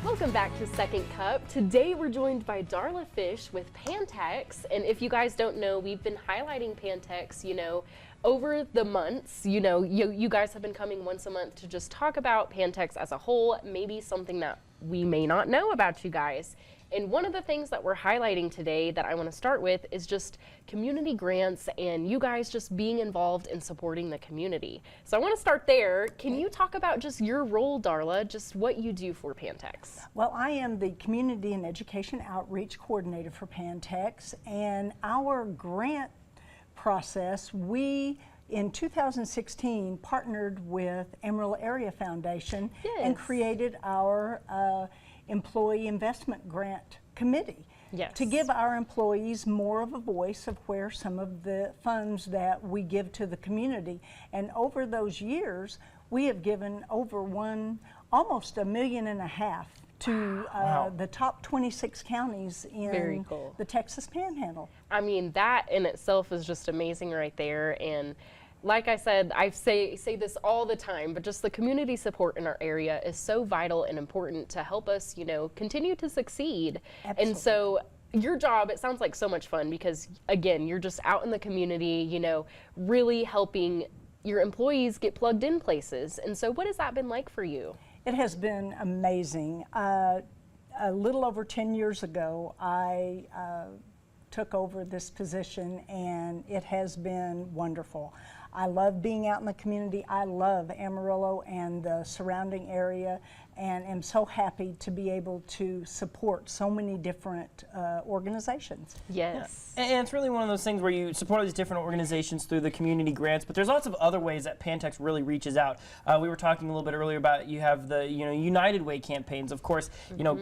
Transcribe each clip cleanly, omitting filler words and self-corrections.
Welcome back to Second Cup. Today we're joined by Darla Fish with Pantex, and if you guys don't know, we've been highlighting Pantex, over the months. You guys have been coming once a month to just talk about Pantex as a whole, maybe something that we may not know about you guys. And one of the things that we're highlighting today that I want to start with is just community grants and you guys just being involved in supporting the community. So I want to start there. Can you talk about just your role, Darla, just what you do for Pantex? Well, I am the Community and Education Outreach Coordinator for Pantex, and our grant process, we in 2016 partnered with Amarillo Area Foundation and created our Employee Investment Grant Committee to give our employees more of a voice of where some of the funds that we give to the community. And over those years, we have given over almost $1.5 million to the top 26 counties in the Texas Panhandle. I mean, that in itself is just amazing right there. And like I said, I say this all the time, but just the community support in our area is so vital and important to help us, continue to succeed. Absolutely. And so your job, it sounds like so much fun because, again, you're just out in the community, really helping your employees get plugged in places. And so what has that been like for you? It has been amazing. A little over 10 years ago, I took over this position, and it has been wonderful. I love being out in the community. I love Amarillo and the surrounding area, and am so happy to be able to support so many different organizations. Yes. Yeah. And it's really one of those things where you support all these different organizations through the community grants, but there's lots of other ways that Pantex really reaches out. We were talking a little bit earlier about you have the United Way campaigns. Of course,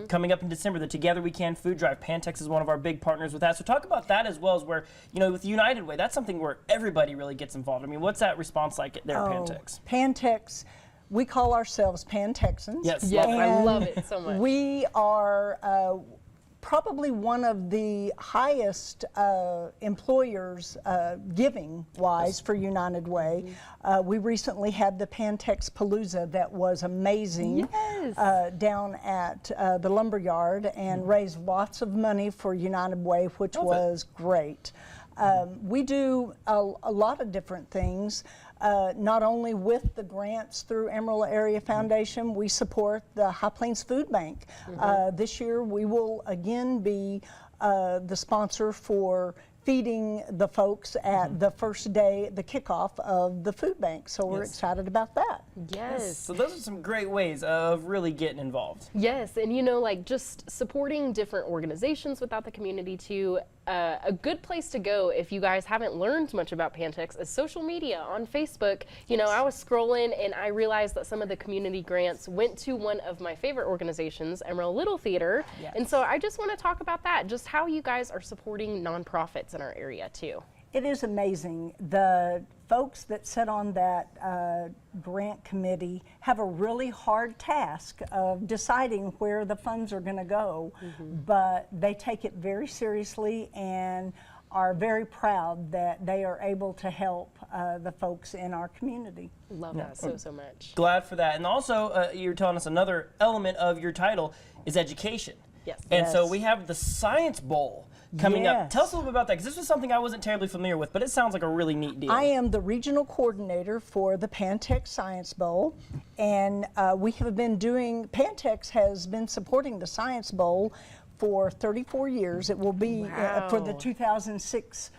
coming up in December, the Together We Can food drive. Pantex is one of our big partners with that. So talk about that as well as where, with United Way, that's something where everybody really gets involved. I mean, what's that response like there at Pantex? Pantex, we call ourselves Pan-Texans. Yes, I love it so much. We are probably one of the highest employers giving-wise for United Way. We recently had the Pantex Palooza that was amazing down at the lumberyard and raised lots of money for United Way, which was great. We do a lot of different things, not only with the grants through Amarillo Area Foundation. We support the High Plains Food Bank. This year we will again be the sponsor for feeding the folks at the first day, the kickoff of the food bank. So we're excited about that. Yes. So those are some great ways of really getting involved. Yes, and just supporting different organizations without the community too. A good place to go if you guys haven't learned much about Pantex is social media on Facebook. I was scrolling and I realized that some of the community grants went to one of my favorite organizations, Amarillo Little Theater. Yes. And so I just want to talk about that, just how you guys are supporting nonprofits in our area too. It is amazing. The folks that sit on that grant committee have a really hard task of deciding where the funds are going to go, but they take it very seriously and are very proud that they are able to help the folks in our community. Love that so much. Glad for that. And also, you're telling us another element of your title is education. Yes. And so we have the Science Bowl coming up. Tell us a little bit about that, because this was something I wasn't terribly familiar with, but it sounds like a really neat deal. I am the regional coordinator for the Pantex Science Bowl, and we have been Pantex has been supporting the Science Bowl for 34 years. It will be for the 2026,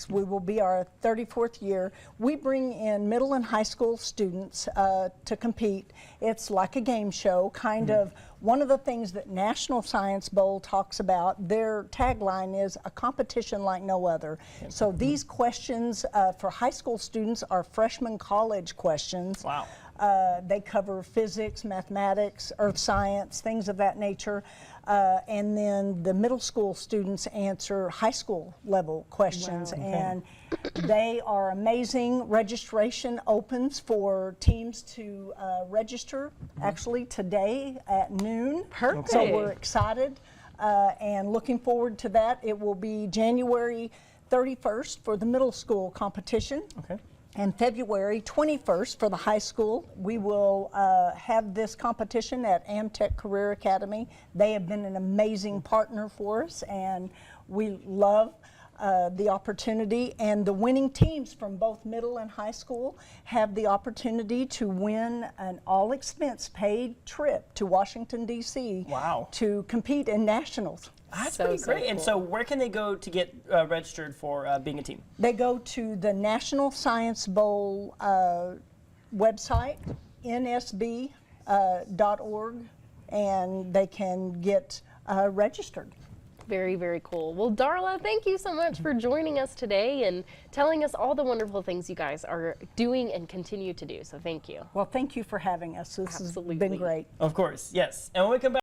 we will be our 34th year. We bring in middle and high school students to compete. It's like a game show, kind of. One of the things that National Science Bowl talks about, their tagline is a competition like no other. So these questions for high school students are freshman college questions. Wow. They cover physics, mathematics, earth science, things of that nature. And then the middle school students answer high school level questions. Wow. And they are amazing. Registration opens for teams to register actually today at noon. Perfect. So we're excited and looking forward to that. It will be January 31st for the middle school competition. Okay. And February 21st for the high school, we will have this competition at Amtech Career Academy. They have been an amazing partner for us, and we love the opportunity. And the winning teams from both middle and high school have the opportunity to win an all-expense paid trip to Washington, D.C. Wow. to compete in nationals. That's So, pretty so great. And cool. so where can they go to get registered for being a team? They go to the National Science Bowl website, nsb.org, and they can get registered. Very, very cool. Well, Darla, thank you so much for joining us today and telling us all the wonderful things you guys are doing and continue to do. So thank you. Well, thank you for having us. This has Absolutely. been great. Of course, yes. And when we come back,